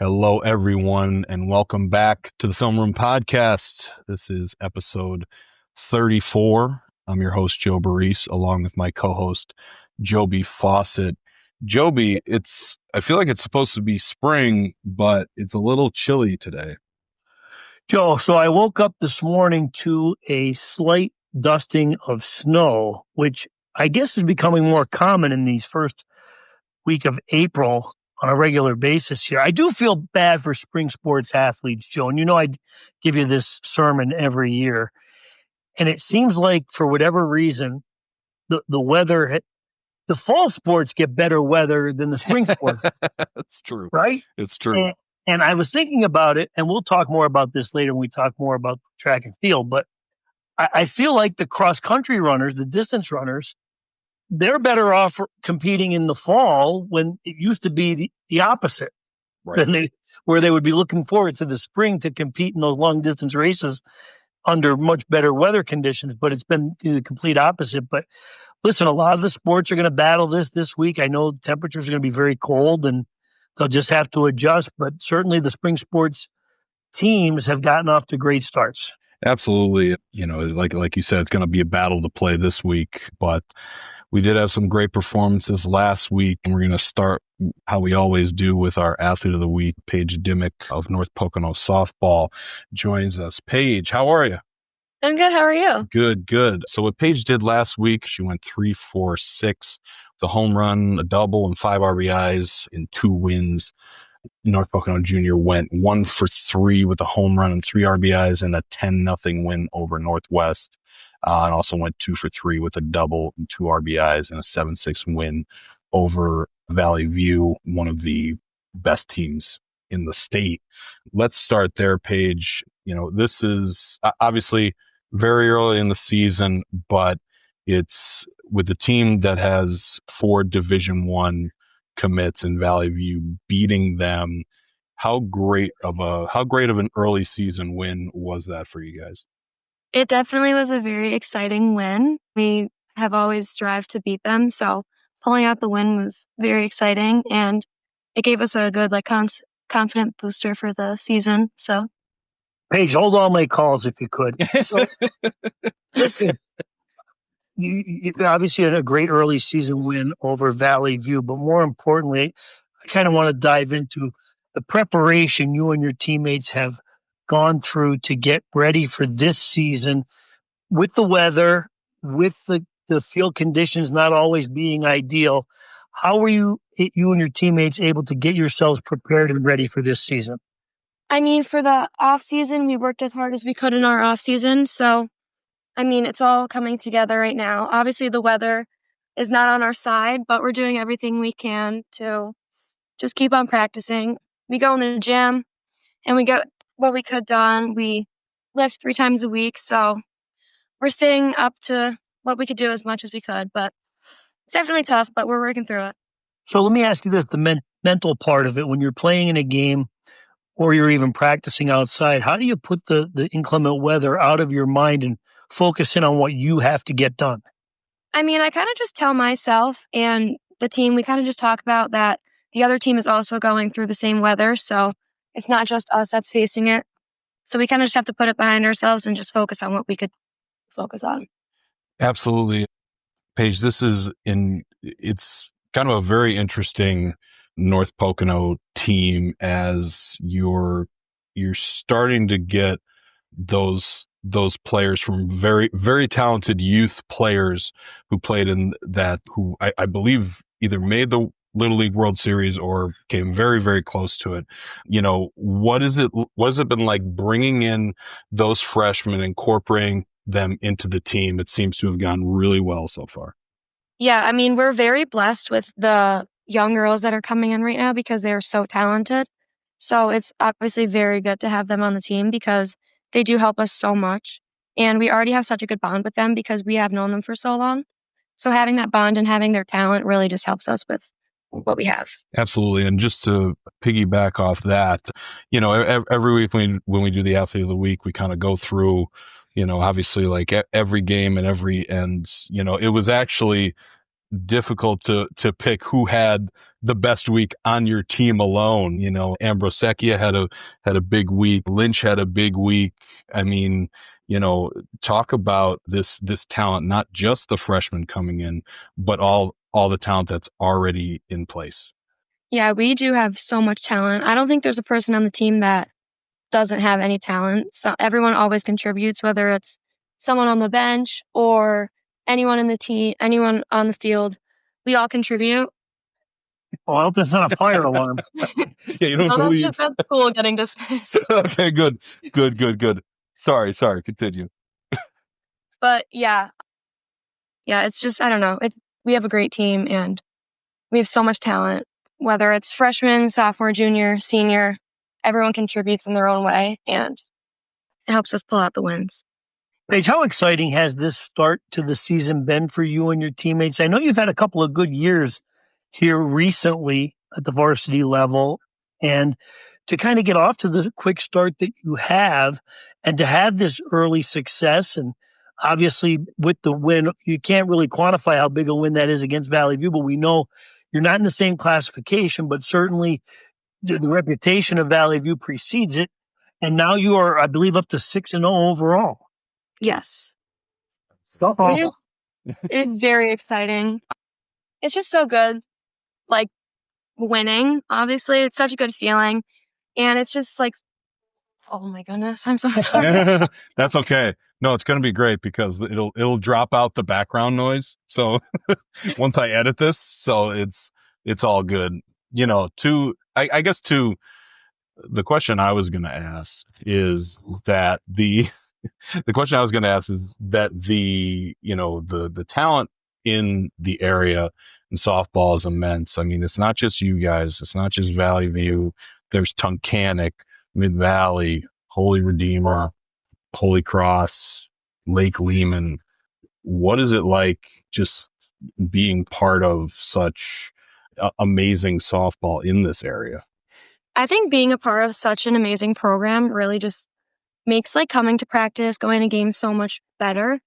Hello, everyone, and welcome back to the Film Room Podcast. This is episode 34. I'm your host, Joe Baress, along with my co-host, Joby Fawcett. Joby, I feel like it's supposed to be spring, but it's a little chilly today. Joe, so I woke up this morning to a slight dusting of snow, which I guess is becoming more common in these first week of April on a regular basis here. I do feel bad for spring sports athletes, Joe, and I give you this sermon every year. And it seems like for whatever reason, the weather, the fall sports get better weather than the spring sports. That's true. Right? It's true. And I was thinking about it, and we'll talk more about this later when we talk more about track and field, but I feel like the cross-country runners, the distance runners, they're better off competing in the fall when it used to be the opposite. Right. Where they would be looking forward to the spring to compete in those long-distance races under much better weather conditions, but it's been the complete opposite. But listen, a lot of the sports are going to battle this week. I know temperatures are going to be very cold, and they'll just have to adjust, but certainly the spring sports teams have gotten off to great starts. Absolutely. Like you said, it's going to be a battle to play this week, but we did have some great performances last week, and we're going to start how we always do with our athlete of the week. Paige Dymek of North Pocono softball joins us. Paige, how are you? I'm good. How are you? Good. So what Paige did last week, she went 3-4-6, the home run, a double, and 5 RBIs in 2 wins. North Pocono Junior went 1-for-3 with a home run and 3 RBIs and a 10-0 win over Northwest. And also went 2-for-3 with a double and 2 RBIs and a 7-6 win over Valley View, one of the best teams in the state. Let's start there, Paige. This is obviously very early in the season, but it's with a team that has 4 Division I commits in Valley View, beating them. How great of an early season win was that for you guys? It definitely was a very exciting win. We have always strived to beat them, so pulling out the win was very exciting, and it gave us a good confident booster for the season. So, Paige, hold all my calls if you could. So, listen, you obviously had a great early season win over Valley View, but more importantly, I kind of want to dive into the preparation you and your teammates have gone through to get ready for this season with the weather, with the field conditions not always being ideal. How were you and your teammates able to get yourselves prepared and ready for this season? I mean, for the off season, we worked as hard as we could in our off season. So, it's all coming together right now. Obviously, the weather is not on our side, but we're doing everything we can to just keep on practicing. We go in the gym and we get what we could done. We lift 3 times a week. So we're staying up to what we could do as much as we could, but it's definitely tough, but we're working through it. So let me ask you this, the mental part of it, when you're playing in a game or you're even practicing outside, how do you put the inclement weather out of your mind and focus in on what you have to get done? I kind of just tell myself and the team, we kind of just talk about that the other team is also going through the same weather, so it's not just us that's facing it. So we kind of just have to put it behind ourselves and just focus on what we could focus on. Absolutely. Paige, it's kind of a very interesting North Pocono team as you're starting to get those players from very, very talented youth players who played in that, who I believe either made the Little League World Series or came very, very close to it. What has it been like bringing in those freshmen, incorporating them into the team? It seems to have gone really well so far. Yeah, we're very blessed with the young girls that are coming in right now because they're so talented. So it's obviously very good to have them on the team because they do help us so much. And we already have such a good bond with them because we have known them for so long. So having that bond and having their talent really just helps us with what we have. Absolutely. And just to piggyback off that, every week when we do the athlete of the week, we kind of go through, obviously like every game and it was actually difficult to pick who had the best week on your team alone. Ambrosecchia had a big week. Lynch had a big week. I mean, talk about this talent, not just the freshmen coming in, but all the talent that's already in place. Yeah, we do have so much talent. I don't think there's a person on the team that doesn't have any talent. So everyone always contributes, whether it's someone on the bench or anyone in the team, anyone on the field. We all contribute. Oh, I hope that's not a fire alarm. Yeah, you don't have to leave. That's cool getting dismissed. Okay, good. Sorry, continue. But yeah, it's just, I don't know. We have a great team and we have so much talent, whether it's freshman, sophomore, junior, senior, everyone contributes in their own way and it helps us pull out the wins. Paige, how exciting has this start to the season been for you and your teammates? I know you've had a couple of good years here recently at the varsity level, and to kind of get off to the quick start that you have and to have this early success, and obviously with the win, you can't really quantify how big a win that is against Valley View, but we know you're not in the same classification, but certainly the reputation of Valley View precedes it. And now you are, I believe, up to 6-0 overall. Yes. Oh. It's very exciting. It's just so good. Like winning, obviously, it's such a good feeling. And it's just like, oh my goodness, I'm so sorry. That's okay. No, it's going to be great because it'll drop out the background noise. So once I edit this, so it's all good. I guess the question I was going to ask is that the talent in the area in softball is immense. I mean, it's not just you guys. It's not just Valley View. There's Tunkhannock, Mid-Valley, Holy Redeemer, Holy Cross, Lake Lehman. What is it like just being part of such amazing softball in this area? I think being a part of such an amazing program really just makes like coming to practice, going to games so much better.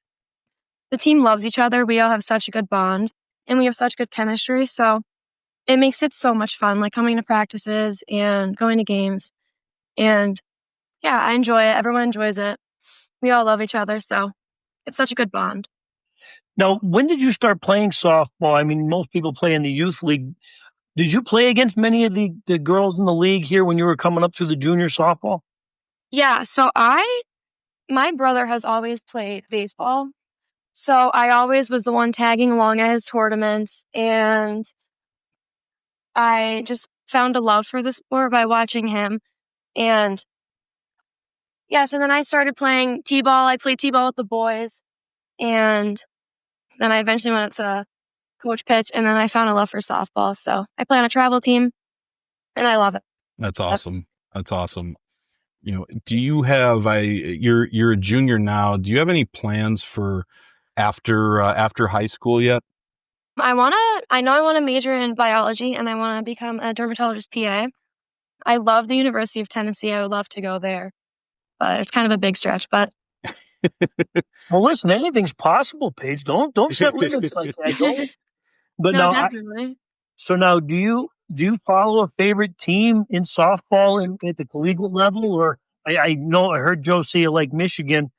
The team loves each other. We all have such a good bond and we have such good chemistry. So it makes it so much fun, like coming to practices and going to games. And yeah, I enjoy it. Everyone enjoys it. We all love each other. So it's such a good bond. Now, when did you start playing softball? I mean, most people play in the youth league. Did you play against many of the girls in the league here when you were coming up through the junior softball? Yeah, so my brother has always played baseball. So I always was the one tagging along at his tournaments, and I just found a love for the sport by watching him. And yeah, so then I started playing t-ball. I played t-ball with the boys, and then I eventually went up to coach pitch, and then I found a love for softball. So I play on a travel team, and I love it. That's awesome. That's awesome. Do you have you're a junior now. Do you have any plans for after high school yet? I know I want to major in biology and I want to become a dermatologist PA. I love the University of Tennessee. I would love to go there, but it's kind of a big stretch, but. Well, listen, anything's possible, Paige. Don't set limits like that. But No, now, definitely. so now, do you follow a favorite team in softball at the collegiate level, or I know I heard Joe say you like Michigan,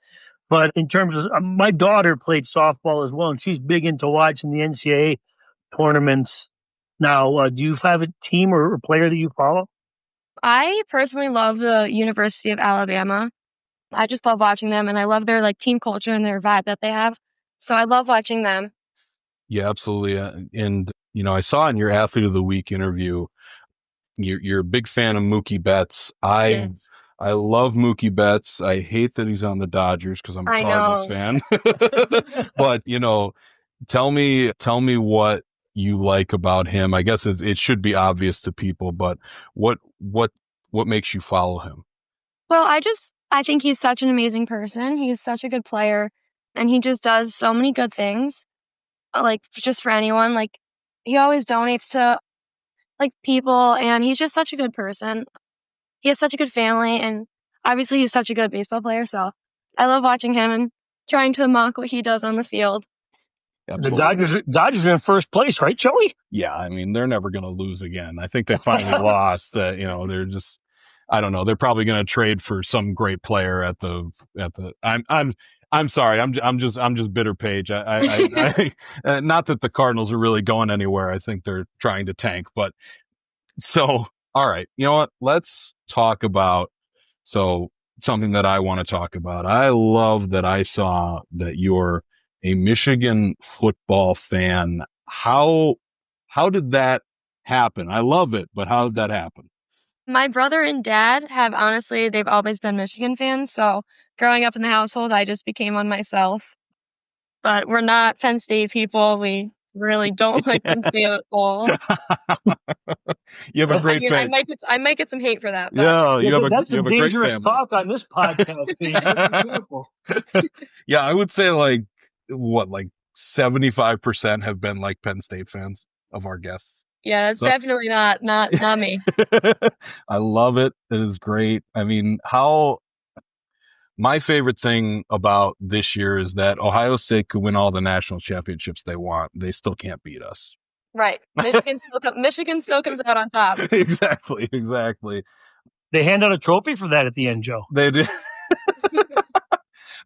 but in terms of my daughter played softball as well, and she's big into watching the NCAA tournaments. Now, do you have a team or a player that you follow? I personally love the University of Alabama. I just love watching them, and I love their like team culture and their vibe that they have. So I love watching them. Yeah, absolutely. And I saw in your Athlete of the Week interview, you're a big fan of Mookie Betts. I love Mookie Betts. I hate that he's on the Dodgers because I'm a Cardinals fan. But tell me what you like about him. I guess it should be obvious to people, but what makes you follow him? Well, I think he's such an amazing person. He's such a good player, and he just does so many good things. Like just for anyone, like he always donates to like people, and he's just such a good person. He has such a good family, and obviously he's such a good baseball player. So I love watching him and trying to mock what he does on the field. Absolutely. The Dodgers are in first place, right, Joey? Yeah, I mean, they're never going to lose again. I think they finally lost. They're just, I don't know. They're probably going to trade for some great player at the. I'm sorry. I'm just bitter, Paige. Not that the Cardinals are really going anywhere. I think they're trying to tank. But so, all right. You know what? Let's talk about something that I want to talk about. I love that I saw that you're a Michigan football fan. How did that happen? I love it, but how did that happen? My brother and dad they've always been Michigan fans. So growing up in the household, I just became one myself. But we're not Penn State people. We really don't like Penn State at all. You have a great fan. I might get some hate for that. But. Yeah, you have that's a dangerous great talk on this podcast. Yeah, I would say like 75% have been like Penn State fans of our guests. Yeah, that's definitely not me. I love it. It is great. I mean, my favorite thing about this year is that Ohio State could win all the national championships they want. They still can't beat us. Right. Michigan still comes out on top. Exactly. They hand out a trophy for that at the end, Joe. They did.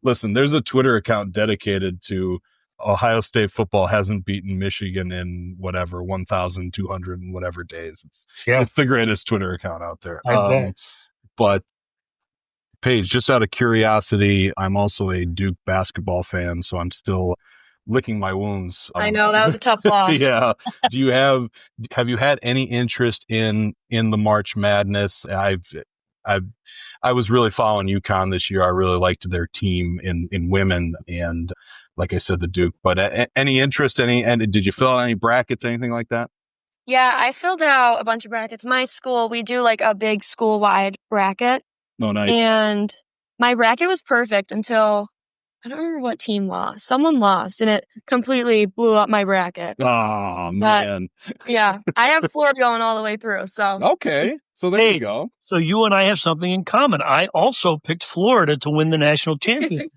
Listen, there's a Twitter account dedicated to Ohio State football hasn't beaten Michigan in 1,200 and whatever days. It's the greatest Twitter account out there. But Paige, just out of curiosity, I'm also a Duke basketball fan, so I'm still licking my wounds. I know that was a tough loss. Yeah. Have you had any interest in the March Madness? I was really following UConn this year. I really liked their team in women, and like I said, the Duke. But any interest? And did you fill out any brackets, anything like that? Yeah, I filled out a bunch of brackets. My school, we do like a big school-wide bracket. Oh, nice. And my bracket was perfect until I don't remember what team lost. Someone lost, and it completely blew up my bracket. Oh, man. Yeah, I have Florida going all the way through. So okay, so there you go. So you and I have something in common. I also picked Florida to win the national championship.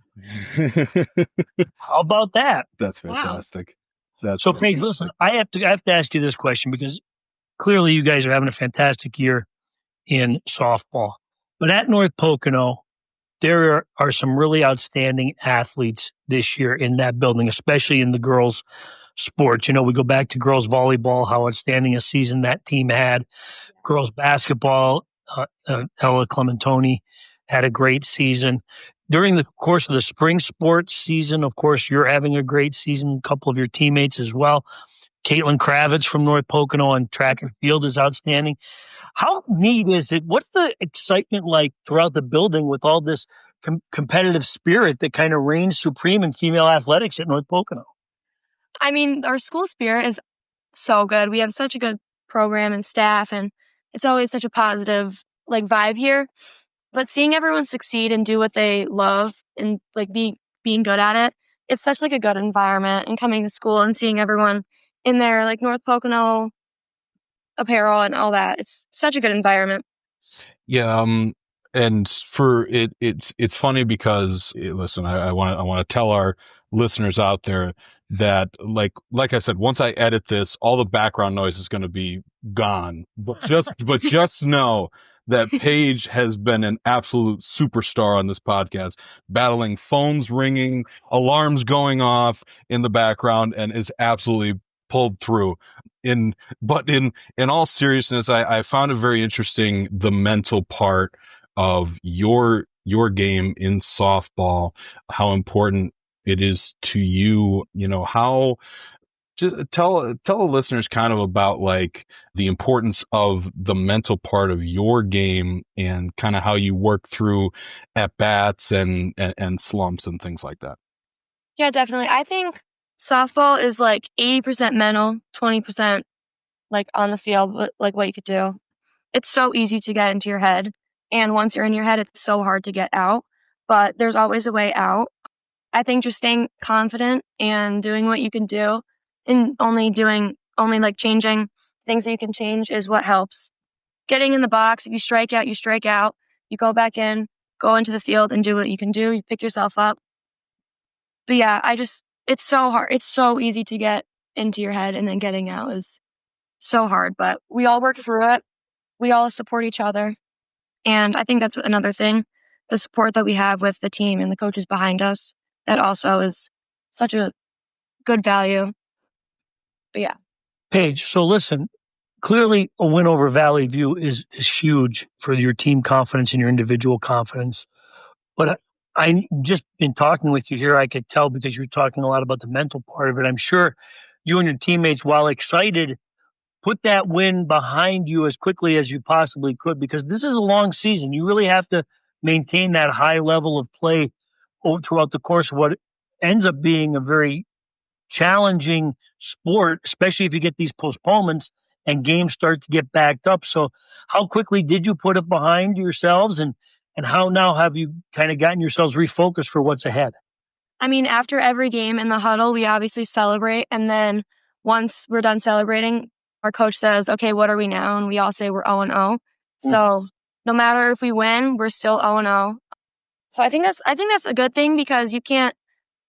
How about that? That's fantastic. Wow. So, Paige, listen, I have to ask you this question because clearly you guys are having a fantastic year in softball. But at North Pocono, there are some really outstanding athletes this year in that building, especially in the girls' sports. We go back to girls' volleyball, how outstanding a season that team had. Girls' basketball, Ella Clementoni had a great season. During the course of the spring sports season, of course, you're having a great season. A couple of your teammates as well. Caitlin Kravitz from North Pocono on track and field is outstanding. How neat is it? What's the excitement like throughout the building with all this competitive spirit that kind of reigns supreme in female athletics at North Pocono? I mean, our school spirit is so good. We have such a good program and staff, and it's always such a positive vibe here. But seeing everyone succeed and do what they love and being good at it, it's such a good environment. And coming to school and seeing everyone in their North Pocono apparel and all that, it's such a good environment. Yeah, and for it's funny because listen, I want to tell our listeners out there that like I said, once I edit this, all the background noise is going to be gone. But just know that Paige has been an absolute superstar on this podcast, battling phones ringing, alarms going off in the background, and is absolutely pulled through. But in all seriousness, I found it very interesting, the mental part of your game in softball, how important it is to you. How, just tell the listeners kind of about the importance of the mental part of your game and kind of how you work through at bats and slumps and things like that. Yeah, definitely. I think softball is 80% mental, 20% on the field, what you could do. It's so easy to get into your head. And once you're in your head, it's so hard to get out. But there's always a way out. I think just staying confident and doing what you can do and only changing things that you can change is what helps. Getting in the box, if you strike out, you strike out. You go back in, go into the field and do what you can do. You pick yourself up. But yeah, it's so hard. It's so easy to get into your head, and then getting out is so hard. But we all work through it. We all support each other. And I think that's another thing, the support that we have with the team and the coaches behind us, that also is such a good value. But yeah. Paige, so listen, clearly a win over Valley View is huge for your team confidence and your individual confidence. But I just been talking with you here, I could tell because you're talking a lot about the mental part of it. I'm sure you and your teammates, while excited, put that win behind you as quickly as you possibly could, because this is a long season. You really have to maintain that high level of play throughout the course of what ends up being a very challenging sport, especially if you get these postponements and games start to get backed up. So how quickly did you put it behind yourselves, and how now have you kind of gotten yourselves refocused for what's ahead? I mean, after every game in the huddle, we obviously celebrate. And then once we're done celebrating, our coach says, okay, what are we now? And we all say we're 0-0. So no matter if we win, we're still 0-0. So I think that's a good thing, because you can't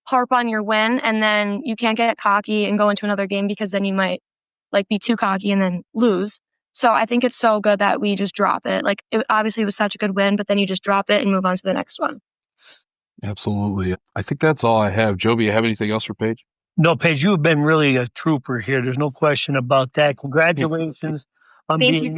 harp on your win and then you can't get cocky and go into another game, because then you might be too cocky and then lose. So I think it's so good that we just drop it. It obviously was such a good win, but then you just drop it and move on to the next one. Absolutely. I think that's all I have. Joby, you have anything else for Paige? No, Paige, you have been really a trooper here. There's no question about that. Congratulations on being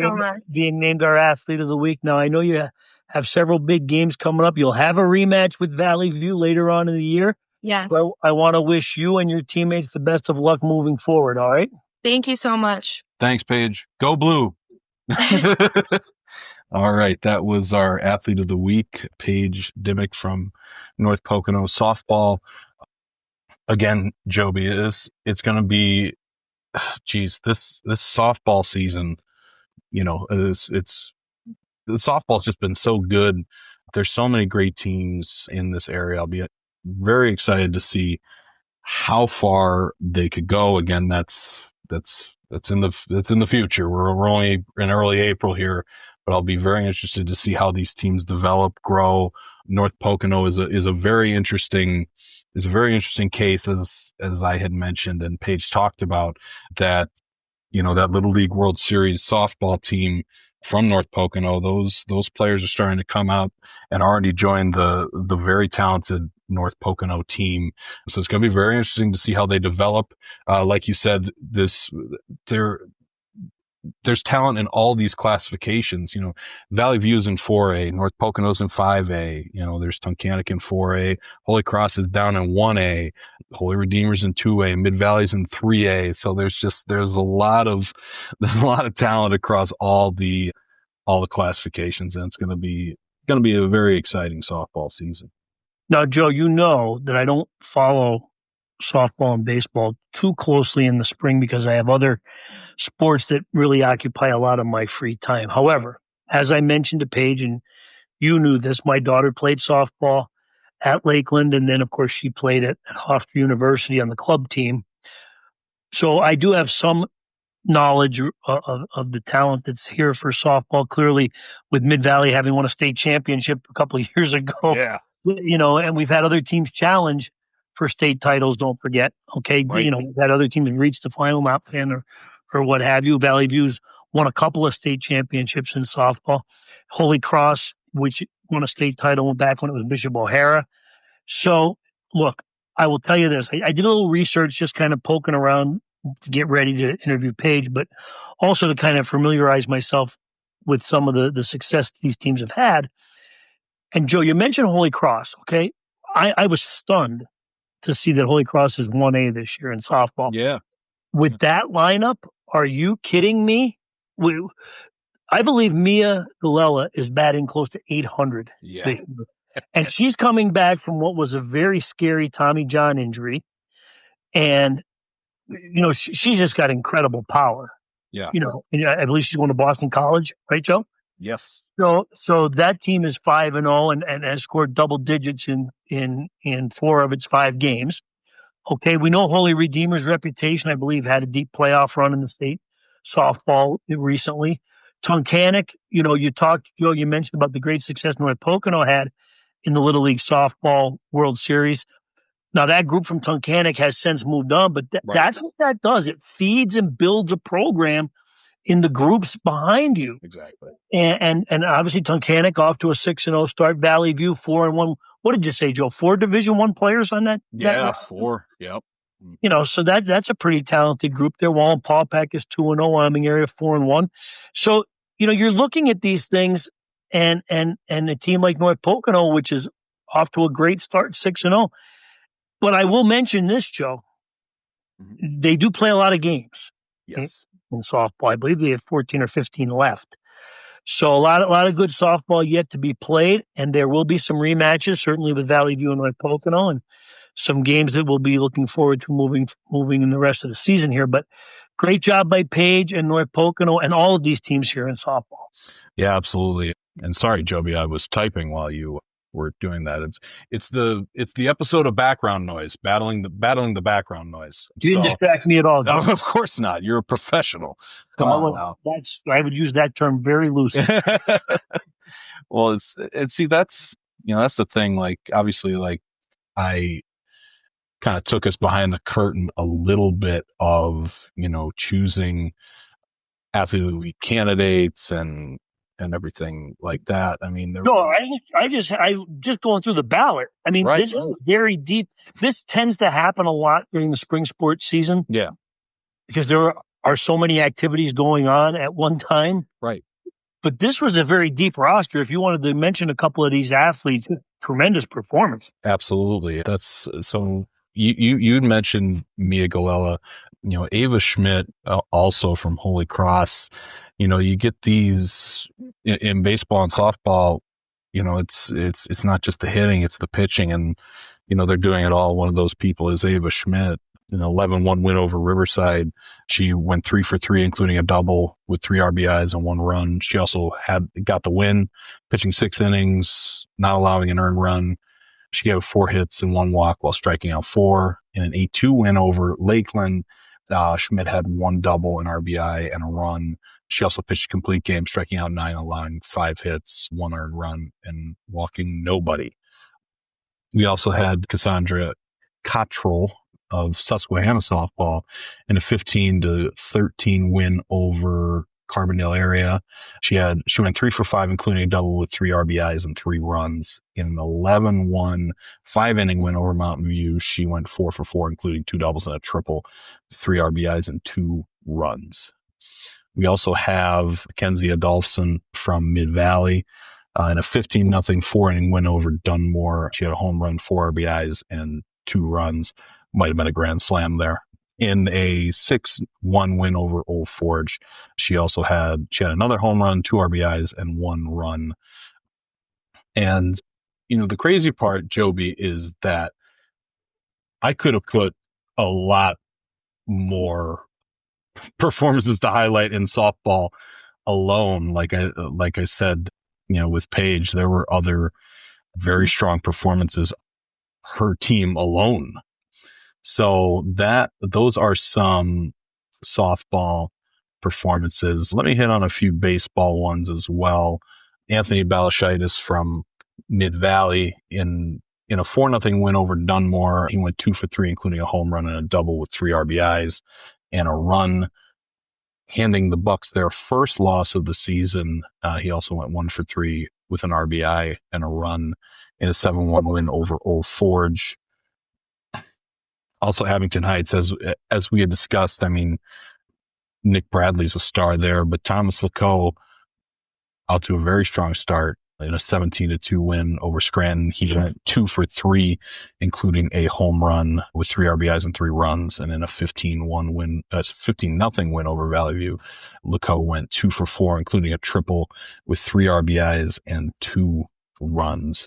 named our Athlete of the Week. Now, I know you have several big games coming up. You'll have a rematch with Valley View later on in the year. Yeah. So I want to wish you and your teammates the best of luck moving forward, all right? Thank you so much. Thanks, Paige. Go Blue. All right, that was our Athlete of the Week, Paige Dymek from North Pocono softball. Again, Joby, it's going to be, this softball season, the softball's just been so good. There's so many great teams in this area. I'll be very excited to see how far they could go. Again, that's in the future. We're only in early April here, but I'll be very interested to see how these teams develop, grow. North Pocono is a very interesting case, as I had mentioned and Paige talked about, that that Little League World Series softball team from North Pocono, those players are starting to come out and already join the very talented North Pocono team. So it's going to be very interesting to see how they develop. Like you said, there's talent in all these classifications. Valley View's in 4A, North Pocono's in 5A. There's Tunkhannock in 4A. Holy Cross is down in 1A. Holy Redeemer's in 2A. Mid Valley's in 3A. So there's a lot of talent across all the classifications, and it's going to be a very exciting softball season. Now, Joe, you know that I don't follow softball and baseball too closely in the spring because I have other sports that really occupy a lot of my free time. However, as I mentioned to Paige, and you knew this, my daughter played softball at Lakeland, and then, of course, she played at Hofstra University on the club team. So I do have some knowledge of the talent that's here for softball. Clearly, with Mid Valley having won a state championship a couple of years ago, yeah, and we've had other teams challenge for state titles. Don't forget, okay, right. We've had other teams reach the final, Mount Penn or what have you. Valley View's won a couple of state championships in softball. Holy Cross, which won a state title back when it was Bishop O'Hara. So, look, I will tell you this. I did a little research, just kind of poking around to get ready to interview Paige, but also to kind of familiarize myself with some of the success these teams have had. And, Joe, you mentioned Holy Cross, okay? I was stunned to see that Holy Cross is 1A this year in softball. Yeah. With that lineup, are you kidding me? I believe Mia Galella is batting close to 800. Yeah. And she's coming back from what was a very scary Tommy John injury. And, she's just got incredible power. Yeah. I believe she's going to Boston College, right, Joe? Yes. So that team is 5-0 and has scored double digits in 4 of its 5 games. Okay, we know Holy Redeemer's reputation, I believe, had a deep playoff run in the state softball recently. Tunkhannock, Joe, you mentioned about the great success North Pocono had in the Little League Softball World Series. Now, that group from Tunkhannock has since moved on, but that's what that does. It feeds and builds a program in the groups behind you. Exactly. And obviously Tunkhannock off to a 6-0 start. Valley View 4-1. What did you say, Joe? 4 Division I players on that? Yeah, 4. Yep. So that's a pretty talented group there. Wallenpaupack is 2-0, Wyoming area 4-1. So, you're looking at these things and a team like North Pocono, which is off to a great start, 6-0. But I will mention this, Joe. They do play a lot of games. Yes. In softball. I believe they have 14 or 15 left. So a lot of good softball yet to be played, and there will be some rematches, certainly with Valley View and North Pocono, and some games that we'll be looking forward to moving in the rest of the season here. But great job by Paige and North Pocono and all of these teams here in softball. Yeah, absolutely. And sorry, Joby, I was typing while you were doing that. It's the episode of background noise, battling the background noise. You didn't distract me at all. No, of course not. You're a professional. Come on now. I would use that term very loosely. Well, see, that's the thing. Like, obviously, like, I kind of took us behind the curtain a little bit of choosing athlete of the week candidates and everything like that. I mean, I just going through the ballot. I mean, This is very deep. This tends to happen a lot during the spring sports season. Yeah. Because there are so many activities going on at one time. Right. But this was a very deep roster. If you wanted to mention a couple of these athletes, tremendous performance. Absolutely. That's so. You mentioned Mia Galella, Ava Schmidt, also from Holy Cross. You get these in baseball and softball. It's not just the hitting, it's the pitching, and they're doing it all. One of those people is Ava Schmidt. An 11-1 win over Riverside. She went 3 for 3, including a double with 3 RBIs and 1 run. She also got the win, pitching 6 innings, not allowing an earned run. She gave 4 hits and 1 walk while striking out 4. In an 8-2 win over Lakeland, Schmidt had 1 double, an RBI, and a run. She also pitched a complete game, striking out 9, allowing 5 hits, 1 earned run, and walking nobody. We also had Cassandra Cottrell of Susquehanna softball in a 15-13 win over Carbondale area. She went 3 for 5, including a double with 3 RBIs and 3 runs. In an 11-1 5-inning win over Mountain View, she went 4 for 4, including 2 doubles and a triple, 3 RBIs and 2 runs. We also have Mackenzie Adolphson from Mid-Valley in a 15-0 4-inning win over Dunmore. She had a home run, 4 RBIs, and 2 runs. Might have been a grand slam there. In a 6-1 win over Old Forge, she had another home run, 2 RBIs, and 1 run. And the crazy part, Joby, is that I could have put a lot more performances to highlight in softball alone. Like I said, with Paige, there were other very strong performances. Her team alone. So those are some softball performances. Let me hit on a few baseball ones as well. Anthony Balashitis from Mid-Valley in a 4-0 win over Dunmore. He went 2 for 3, including a home run and a double with 3 RBIs and a run, handing the Bucks their first loss of the season. He also went 1 for 3 with an RBI and a run in a 7-1 win over Old Forge. Also, Abington Heights, as we had discussed, I mean, Nick Bradley's a star there, but Thomas Lacoe out to a very strong start in a 17-2 win over Scranton. He went 2 for 3, including a home run with 3 RBIs and 3 runs, and in a 15-0 win over Valley View, Lacoe went 2 for 4, including a triple with 3 RBIs and 2 runs.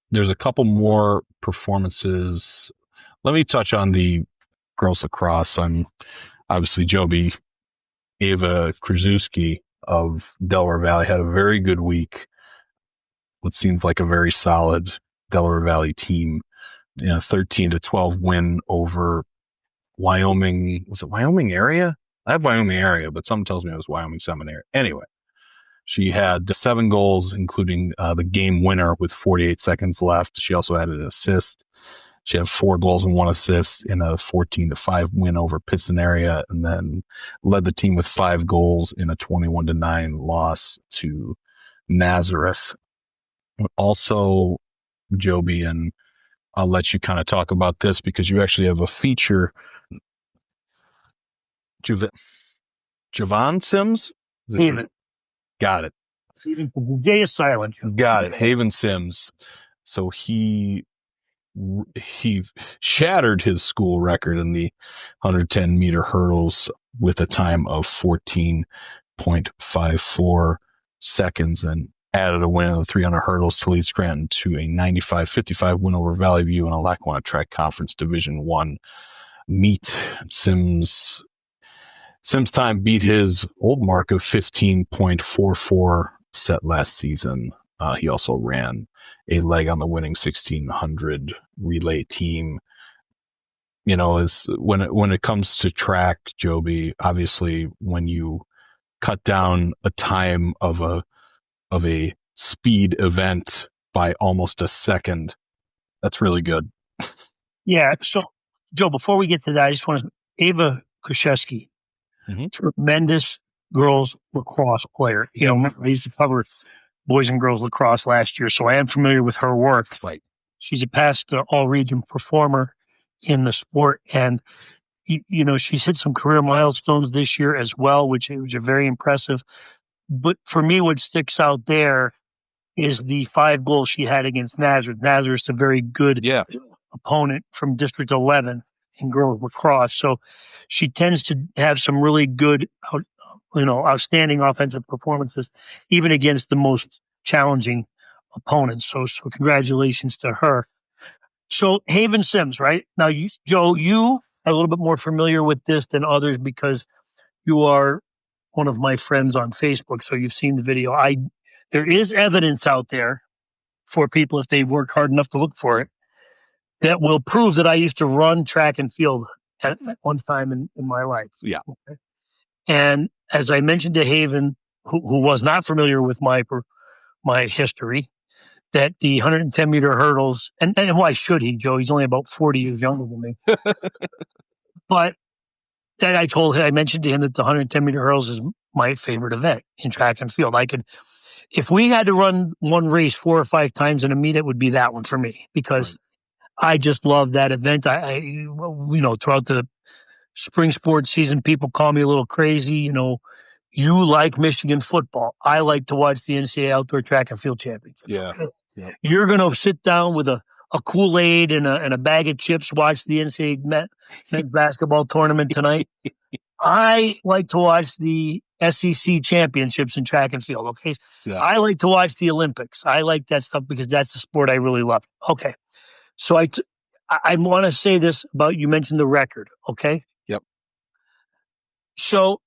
There's a couple more performances. Let me touch on the girls lacrosse. I'm obviously Joby. Ava Krzyzewski of Delaware Valley had a very good week. What seemed like a very solid Delaware Valley team. 13-12 win over Wyoming. Was it Wyoming area? I have Wyoming area, but someone tells me it was Wyoming Seminary. Anyway, she had 7 goals, including the game winner with 48 seconds left. She also had an assist. She had 4 goals and 1 assist in a 14-5 win over Pittston area, and then led the team with 5 goals in a 21-9 loss to Nazareth. Also, Joby, and I'll let you kind of talk about this because you actually have a feature. Jhaven Sims? Jhaven. Got it. The J is silent. Got it. Jhaven Sims. So he shattered his school record in the 110-meter hurdles with a time of 14.54 seconds and added a win in the 300 hurdles to lead Scranton to a 95-55 win over Valley View in a Lackawanna Track Conference Division I meet. Sims time beat his old mark of 15.44 set last season. He also ran a leg on the winning 1600 relay team. You know, is when it comes to track, Joby, obviously when you cut down a time of a speed event by almost a second, that's really good. Yeah. So, Joe, before we get to that, I just want to Ava Krzyzewski, tremendous girls lacrosse player. You know, I used to cover boys and girls lacrosse last year, so I am familiar with her work. Right. She's a past all-region performer in the sport, and you know, she's hit some career milestones this year as well, which are very impressive. But for me, what sticks out there is the 5 goals she had against Nazareth. Nazareth's a very good opponent from District 11 in girls lacrosse, so she tends to have some really good, outstanding offensive performances, even against the most challenging opponents. So congratulations to her. So Jhaven Sims, right? Now, Joe, you are a little bit more familiar with this than others because you are one of my friends on Facebook, so you've seen the video. There is evidence out there for people, if they work hard enough to look for it, that will prove that I used to run track and field at one time in my life. Yeah. Okay. And as I mentioned to Jhaven, who was not familiar with my history, that the 110-meter hurdles, and why should he, Joe? He's only about 40 years younger than me. But that I mentioned to him that the 110-meter hurdles is my favorite event in track and field. If we had to run one race 4 or 5 times in a meet, it would be that one for me because I just love that event. Throughout the spring sports season, people call me a little crazy. You know, you like Michigan football. I like to watch the NCAA Outdoor Track and Field Championship. Yeah. You're going to sit down with a Kool-Aid and a bag of chips, watch the NCAA men's basketball tournament tonight. I like to watch the SEC championships in track and field. Okay. Yeah. I like to watch the Olympics. I like that stuff because that's the sport I really love. Okay. So I want to say this about, you mentioned the record. Okay. Yep. So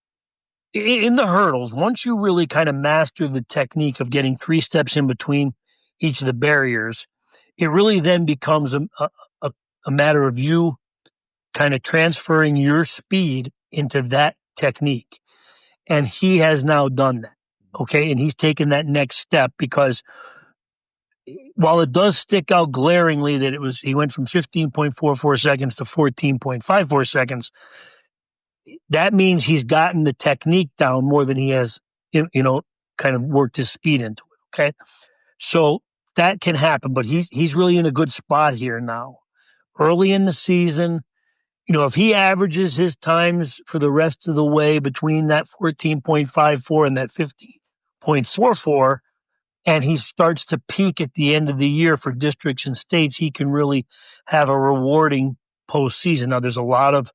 in the hurdles, once you really kind of master the technique of getting 3 steps in between each of the barriers, it really then becomes a matter of you kind of transferring your speed into that technique. And he has now done that. Okay. And he's taken that next step because while it does stick out glaringly that he went from 15.44 seconds to 14.54 seconds, that means he's gotten the technique down more than he has, kind of worked his speed into it. Okay. So that can happen, but he's really in a good spot here now. Early in the season, if he averages his times for the rest of the way between that 14.54 and that 15.44, and he starts to peak at the end of the year for districts and states, he can really have a rewarding postseason. Now, there's a lot of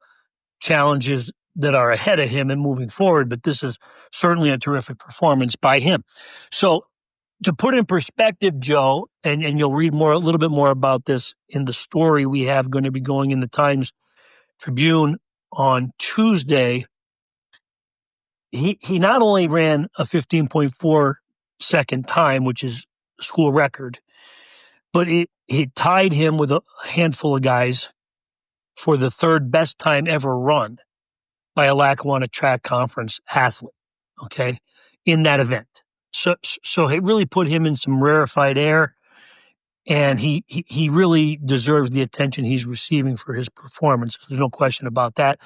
challenges that are ahead of him and moving forward, but this is certainly a terrific performance by him. So to put in perspective, Joe, and you'll read a little bit more about this in the story we have going to be going in the Times-Tribune on Tuesday, he not only ran a 15.4 second time, which is a school record, but he tied him with a handful of guys for the 3rd best time ever run by a Lackawanna Track Conference athlete, okay, in that event. So it really put him in some rarefied air. And he really deserves the attention he's receiving for his performance. There's no question about that.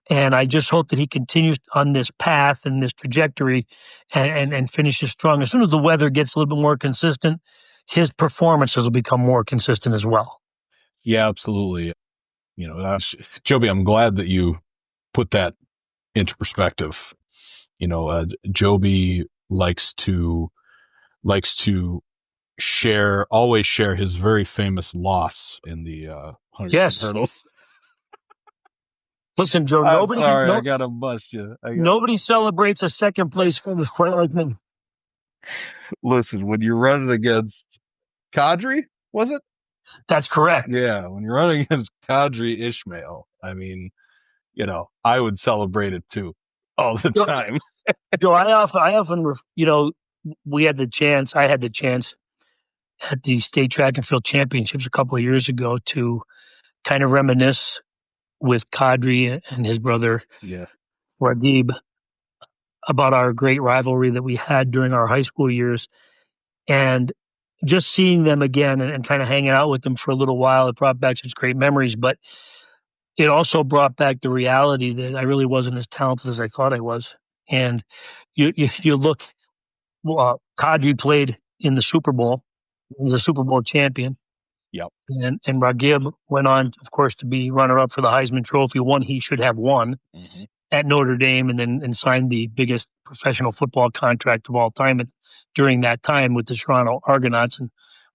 And I just hope that he continues on this path and this trajectory and finishes strong. As soon as the weather gets a little bit more consistent, his performances will become more consistent as well. Yeah, absolutely. Joby, I'm glad that you put that into perspective. Joby likes to always share his very famous loss in the 100 hurdles. Listen, Joe, I gotta bust you. Nobody celebrates a second place for the like me. Listen, when you're running against Kadri, was it? That's correct. Yeah, when you're running against Kadri Ishmael, I mean, I would celebrate it too all the time. Joe, I often, I had the chance at the state track and field championships a couple of years ago to kind of reminisce with Kadri and his brother, Radib, about our great rivalry that we had during our high school years. And just seeing them again and kind of hanging out with them for a little while, it brought back such great memories. But it also brought back the reality that I really wasn't as talented as I thought I was. And you look, Kadri played in the Super Bowl. He was a Super Bowl champion. Yep. And Ragib went on, of course, to be runner-up for the Heisman Trophy, one he should have won at Notre Dame, and signed the biggest professional football contract of all time during that time with the Toronto Argonauts, and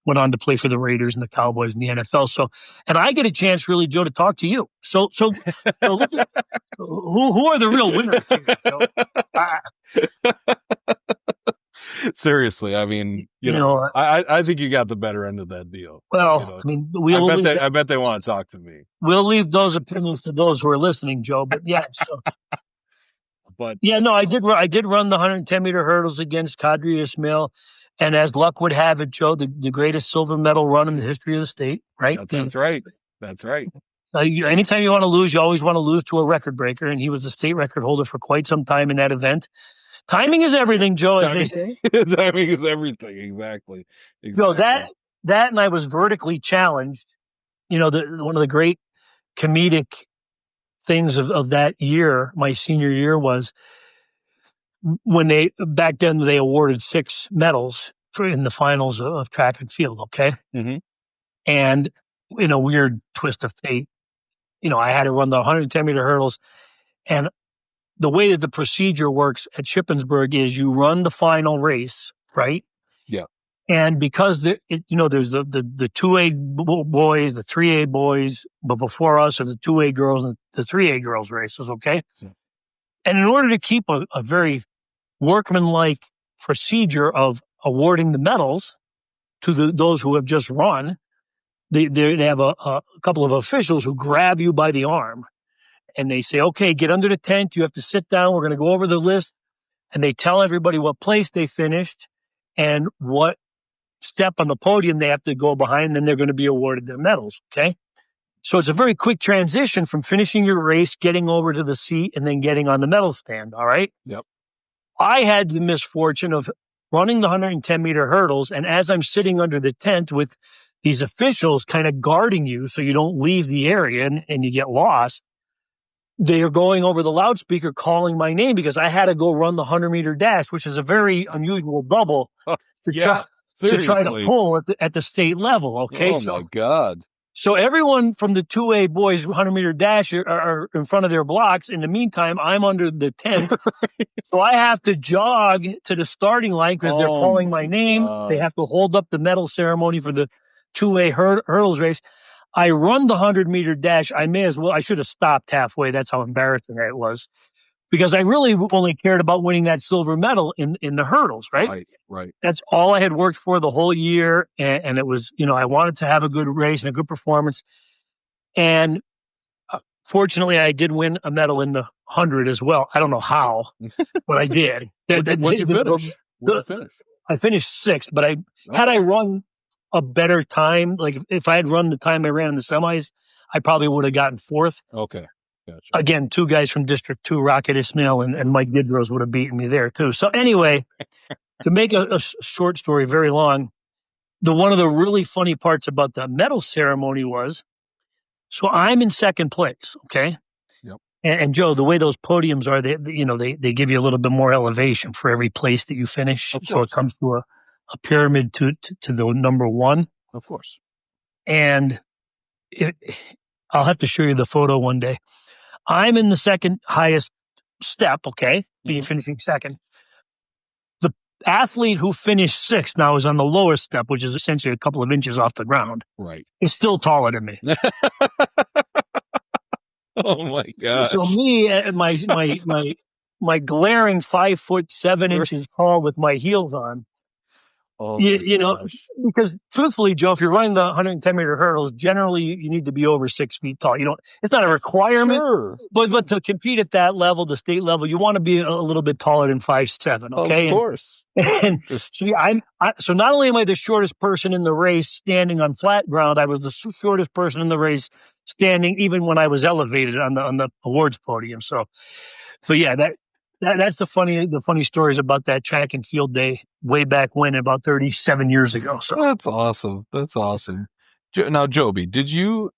went on to play for the Raiders and the Cowboys and the NFL. So, and I get a chance, really, Joe, to talk to you. So look at, who are the real winners here? Seriously, I mean, I think you got the better end of that deal. Well, I mean, I bet they want to talk to me. We'll leave those opinions to those who are listening, Joe. But yeah, but yeah, no, I did run the 110-meter hurdles against Kadri Ismail, and as luck would have it, Joe, the greatest silver medal run in the history of the state. Right? That's right. That's right. Anytime you want to lose, you always want to lose to a record breaker, and he was the state record holder for quite some time in that event. Timing is everything, Joe, as they say. Timing is everything, exactly. So that and I was vertically challenged. One of the great comedic things of that year, my senior year, was when back then they awarded 6 medals in the finals of track and field. Okay. Mm-hmm. And in a weird twist of fate, I had to run the 110-meter hurdles, and the way that the procedure works at Shippensburg is you run the final race, right? Yeah. And because there's the 2A boys, the 3A boys, but before us are the 2A girls and the 3A girls races, okay? Yeah. And in order to keep a very workmanlike procedure of awarding the medals to those who have just run, they have a couple of officials who grab you by the arm. And they say, okay, get under the tent. You have to sit down. We're going to go over the list. And they tell everybody what place they finished and what step on the podium they have to go behind. And then they're going to be awarded their medals. Okay. So it's a very quick transition from finishing your race, getting over to the seat, and then getting on the medal stand. All right. Yep. I had the misfortune of running the 110-meter hurdles. And as I'm sitting under the tent with these officials kind of guarding you so you don't leave the area and you get lost, they are going over the loudspeaker calling my name because I had to go run the 100-meter dash, which is a very unusual double to try to pull at the state level. Okay. My God. So everyone from the 2A boys 100-meter dash are in front of their blocks. In the meantime, I'm under the tent. So I have to jog to the starting line because they're calling my name. They have to hold up the medal ceremony for the 2A hurdles race. I run the 100-meter dash. I should have stopped halfway. That's how embarrassing it was, because I really only cared about winning that silver medal in the hurdles, right? Right. That's all I had worked for the whole year. And it was, I wanted to have a good race and a good performance. And fortunately, I did win a medal in the 100 as well. I don't know how, but I did. What'd you finish? Where'd you finish? I finished 6th, but had I run a better time, like if I had run the time I ran in the semis, I probably would have gotten 4th. Okay. Gotcha. Again, 2 guys from District 2, Rocket Ismail and Mike Didrose, would have beaten me there too. So anyway, to make a short story very long, one of the really funny parts about the medal ceremony was, so I'm in second place, okay? Yep. And Joe, the way those podiums are, they give you a little bit more elevation for every place that you finish. So it comes to a pyramid to the number one. Of course. And I'll have to show you the photo one day. I'm in the second highest step, okay, being finishing second. The athlete who finished sixth now is on the lowest step, which is essentially a couple of inches off the ground. Right. Is still taller than me. Oh my gosh. So me, my glaring 5'7" tall with my heels on. Oh You know, because truthfully, Joe, if you're running the 110-meter hurdles, generally you need to be over 6 feet tall. You don't. It's not a requirement, sure. but to compete at that level, the state level, you want to be a little bit taller than 5'7". Okay, of course. And see, so not only am I the shortest person in the race standing on flat ground, I was the shortest person in the race standing even when I was elevated on the awards podium. So yeah, that's the funny stories about that track and field day way back when, about 37 years ago. So that's awesome. That's awesome. Now, Joby, did you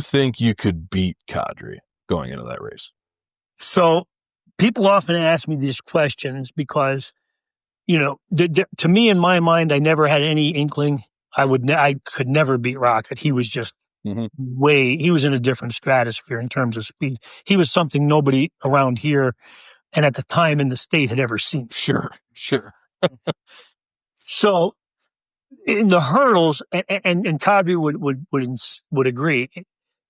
think you could beat Kadri going into that race? So people often ask me these questions because, to me, in my mind, I never had any inkling I could never beat Rocket. He was just he was in a different stratosphere in terms of speed. He was something nobody around here and at the time in the state had ever seen. Sure. So in the hurdles, and Kadri would agree,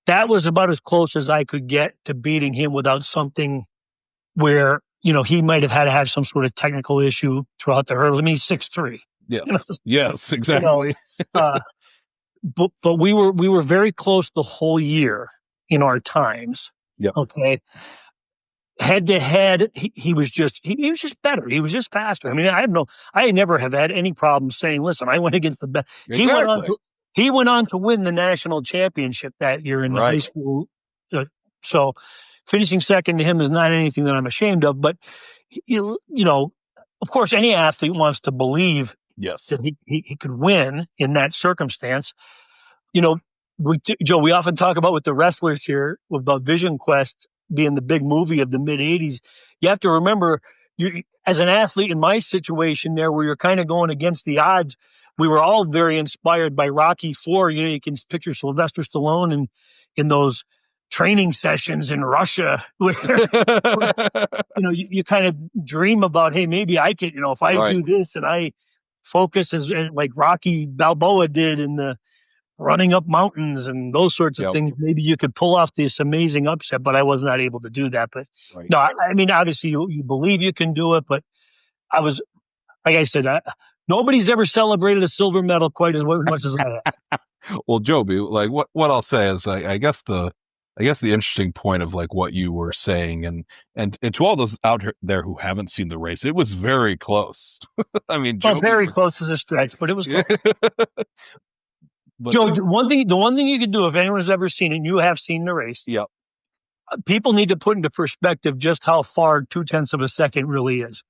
that was about as close as I could get to beating him without something where, he might have had to have some sort of technical issue throughout the hurdles. I mean, he's 6'3". Yes. Yes, exactly. But we were very close the whole year in our times. Yeah. Okay. Head to head, he was just better. He was just faster. I mean, I never have had any problem saying, listen, I went against the best. Exactly. He went on to win the national championship that year in the high school. So finishing second to him is not anything that I'm ashamed of, but of course, any athlete wants to believe that he could win in that circumstance. Joe, we often talk about with the wrestlers here about Vision Quest being the big movie of the mid 80s. You have to remember, as an athlete in my situation there, where you're kind of going against the odds, we were all very inspired by Rocky IV. You can picture Sylvester Stallone in those training sessions in Russia where you kind of dream about, hey, maybe I could, if I do this and I focus as like Rocky Balboa did in the running up mountains and those sorts of things, maybe you could pull off this amazing upset, but I was not able to do that. But no, I mean, obviously you believe you can do it, but I was, like I said, nobody's ever celebrated a silver medal quite as much as I have. Well, Joby, like what I'll say is, I guess the interesting point of like what you were saying, and to all those out there who haven't seen the race, it was very close. I mean, very close as a stretch, but it was close. But Joe, the one thing you could do, if anyone's ever seen it, and you have seen the race, people need to put into perspective just how far 0.2 of a second really is.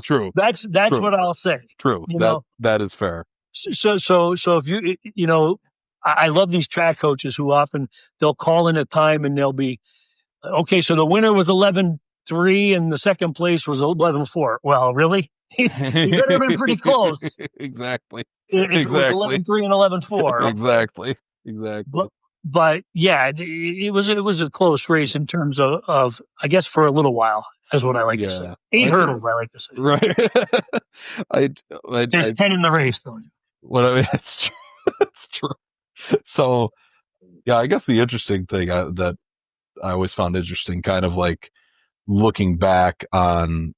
True. That's true. What I'll say. True. That is fair. So if I love these track coaches who often they'll call in a time and they'll be, okay, so the winner was 11.3 and the second place was 11.4. Well, really? You better have been pretty close. Exactly. It was 11.3 and 11.4. Exactly. But yeah, it was a close race in terms of I guess for a little while, is what I like to say. 8 hurdles, I like to say. Right. There's 10 in the race, though. It's true. It's true. So, yeah, I guess the interesting thing that I always found interesting, kind of like looking back on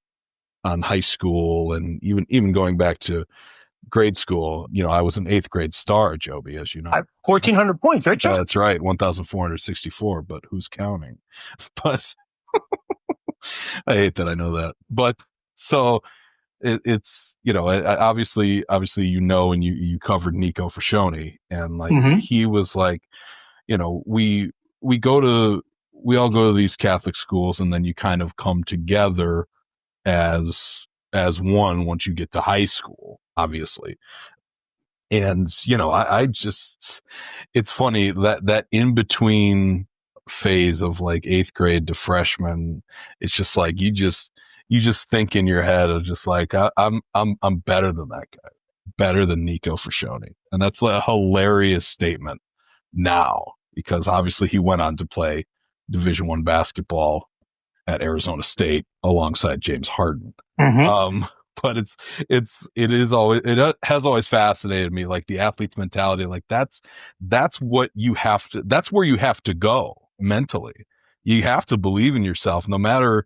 high school and even going back to grade school, I was an 8th grade star, Joby, as you know. 1,400 points, right? That's right, 1,464, but who's counting? But I hate that I know that. But so it's, obviously, and you covered Nico Frashoni, and like he was like, we all go to these Catholic schools, and then you kind of come together as one once you get to high school. obviously. And, I just, it's funny that in between phase of like 8th grade to freshman, it's just like, you just think in your head of just like, I'm better than that guy, better than Nico Frashoni. And that's a hilarious statement now, because obviously he went on to play Division I basketball at Arizona State alongside James Harden. Mm-hmm. But it has always fascinated me, like the athlete's mentality. Like that's where you have to go mentally. You have to believe in yourself, no matter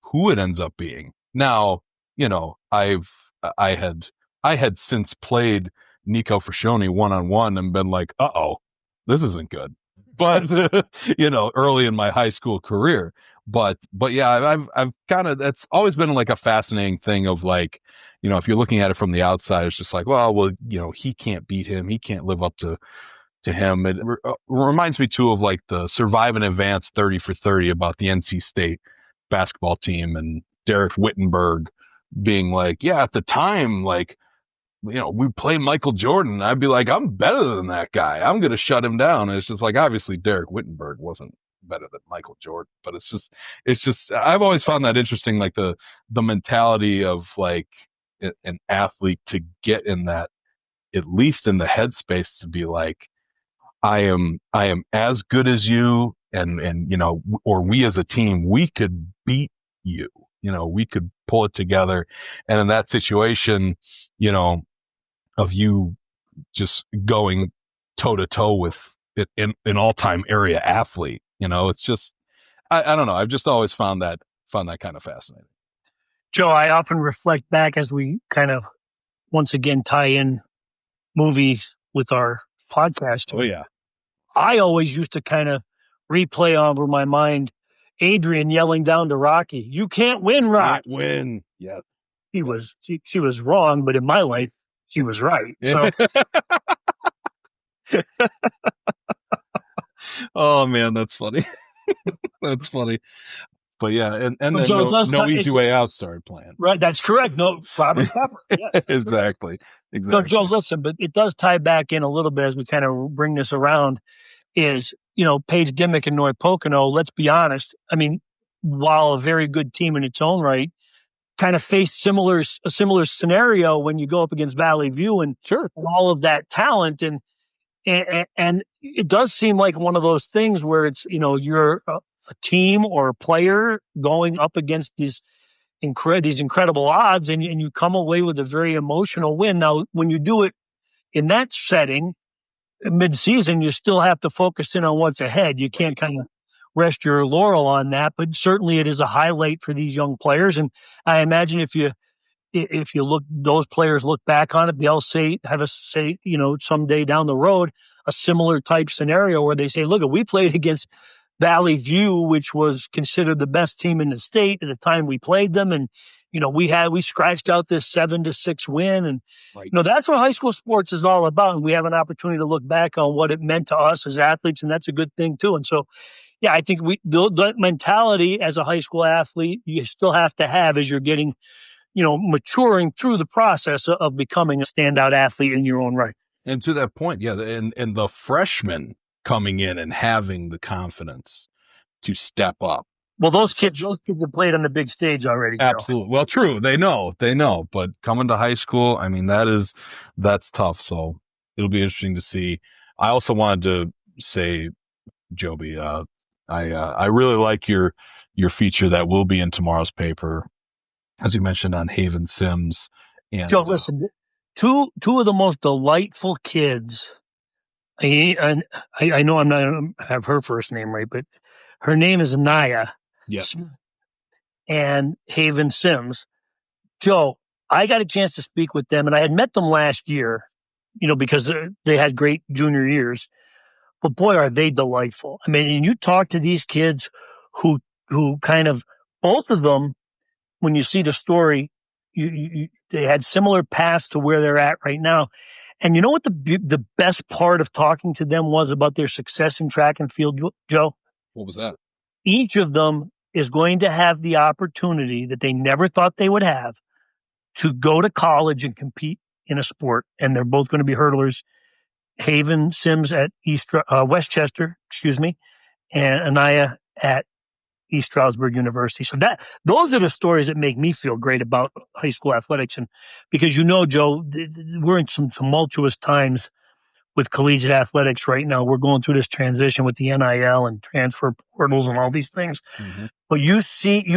who it ends up being. Now, I had since played Nico Frashoni one-on-one and been like, this isn't good. But, early in my high school career. But yeah, I've kind of, that's always been like a fascinating thing of like, if you're looking at it from the outside, it's just like, well, he can't beat him. He can't live up to him. It reminds me too of like the Survive and Advance 30 for 30 about the NC State basketball team and Derek Wittenberg being like, yeah, at the time, like, we play Michael Jordan. I'd be like, I'm better than that guy. I'm going to shut him down. And it's just like, obviously Derek Wittenberg wasn't better than Michael Jordan, but it's just, I've always found that interesting. Like the mentality of like an athlete to get in that, at least in the headspace, to be like, I am as good as you. And, or we as a team, we could beat you, we could pull it together. And in that situation, of you just going toe to toe with an all-time area athlete, it's just, I don't know. I've just always found that kind of fascinating. Joe, I often reflect back as we kind of once again tie in movies with our podcast. Oh yeah. I always used to kind of replay over my mind Adrian yelling down to Rocky, "You can't win, Rocky." Can't win. Yeah. She was wrong, but in my life, she was right. So, oh man, that's funny. That's funny. But yeah, and then Joe, no easy way out started playing. Right, that's correct. No, Robert Pepper. Yeah, exactly. So, Joe, listen, but it does tie back in a little bit as we kind of bring this around. Is Paige Dymek and North Pocono? Let's be honest. I mean, while a very good team in its own right, kind of faced a similar scenario when you go up against Valley View and all of that talent, and it does seem like one of those things where it's you're a team or a player going up against these incredible odds, and you come away with a very emotional win. Now, when you do it in that setting, mid-season, you still have to focus in on what's ahead. You can't kind of rest your laurel on that, but certainly it is a highlight for these young players. And I imagine if you look, those players look back on it, they'll say someday down the road, a similar type scenario where they say, look, we played against Valley View, which was considered the best team in the state at the time we played them. And, we scratched out this 7-6 win. And, right. That's what high school sports is all about. And we have an opportunity to look back on what it meant to us as athletes. And that's a good thing too. And so, yeah, I think the mentality as a high school athlete, you still have to have as you're getting, maturing through the process of becoming a standout athlete in your own right. And to that point, yeah, and the freshmen coming in and having the confidence to step up. Well, those kids have played on the big stage already. Absolutely. Well, true. They know, but coming to high school, I mean, that's tough. So it'll be interesting to see. I also wanted to say, Joby, I really like your feature that will be in tomorrow's paper, as you mentioned, on Jhaven Sims. And Joe, listen, two of the most delightful kids. I know I'm not going to have her first name right, but her name is Naya. Yes. And Jhaven Sims. Joe, I got a chance to speak with them, and I had met them last year, because they had great junior years. But boy, are they delightful. I mean, and you talk to these kids who kind of, both of them, when you see the story, they had similar paths to where they're at right now. And you know what the best part of talking to them was about their success in track and field, Joe? What was that? Each of them is going to have the opportunity that they never thought they would have to go to college and compete in a sport, and they're both going to be hurdlers. Jhaven Sims at Westchester, and Anaya at East Stroudsburg University. So those are the stories that make me feel great about high school athletics. And because, Joe, we're in some tumultuous times with collegiate athletics right now. We're going through this transition with the NIL and transfer portals and all these things. Mm-hmm. But you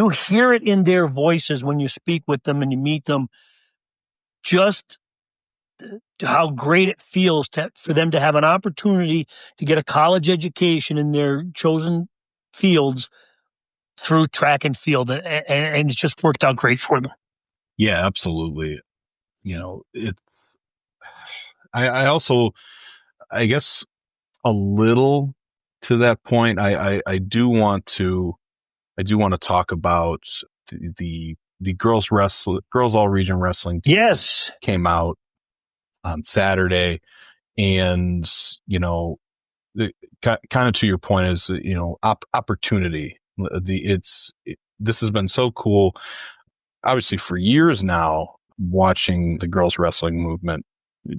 hear it in their voices when you speak with them and you meet them, just how great it feels for them to have an opportunity to get a college education in their chosen fields through track and field. And it's just worked out great for them. Yeah, absolutely. I also, I guess, a little to that point, I do want to talk about the girls all region wrestling team. Yes, came out on Saturday, and kind of to your point is opportunity. This has been so cool, obviously for years now, watching the girls wrestling movement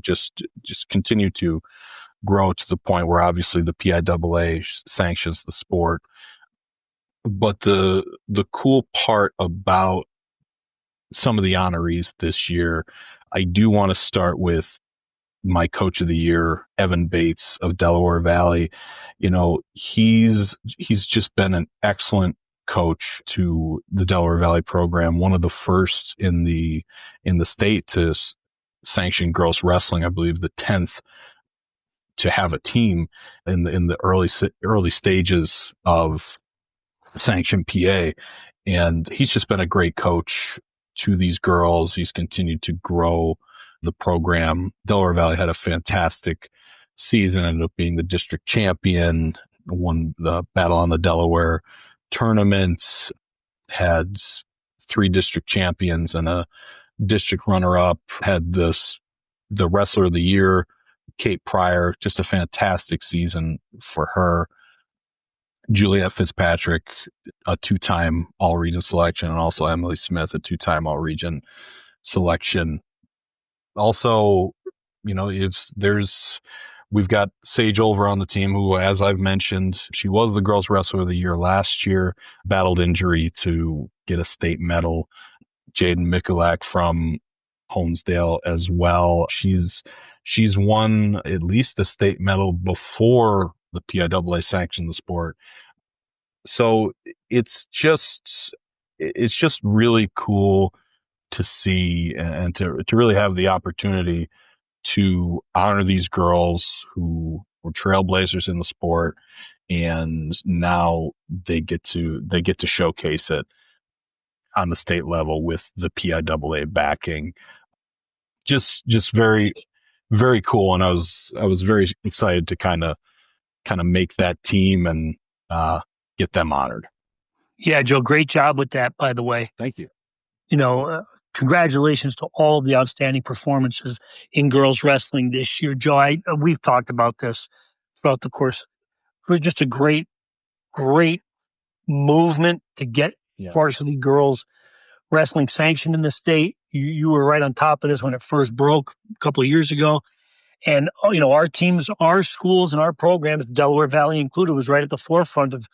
just continue to grow to the point where obviously the PIAA sanctions the sport. But the cool part about some of the honorees this year, I do want to start with my coach of the year, Evan Bates of Delaware Valley. He's just been an excellent coach to the Delaware Valley program, one of the first in the state to sanction girls wrestling, I believe the 10th to have a team in the early stages of sanction PA. And he's just been a great coach to these girls. He's continued to grow the program. Delaware Valley had a fantastic season, ended up being the district champion, won the Battle on the Delaware tournament, had 3 district champions and a district runner-up, had the wrestler of the year, Kate Pryor, just a fantastic season for her. Juliet Fitzpatrick, a 2-time all-region selection, and also Emily Smith, a 2-time all-region selection. Also, we've got Sage Olver on the team, who, as I've mentioned, she was the girls wrestler of the year last year, battled injury to get a state medal. Jaden Mikulak from Honesdale as well. She's won at least a state medal before the PIAA sanctioned the sport. So it's just really cool to see and to really have the opportunity to honor these girls who were trailblazers in the sport, and now they get to showcase it on the state level with the PIAA backing. Just very, very cool. And I was very excited to kind of make that team and get them honored. Yeah, Joe, great job with that, by the way. Thank you. Congratulations to all of the outstanding performances in girls wrestling this year. Joe, we've talked about this throughout the course. It was just a great, great movement to get varsity girls wrestling sanctioned in the state. You were right on top of this when it first broke a couple of years ago. And, our teams, our schools, and our programs, Delaware Valley included, was right at the forefront of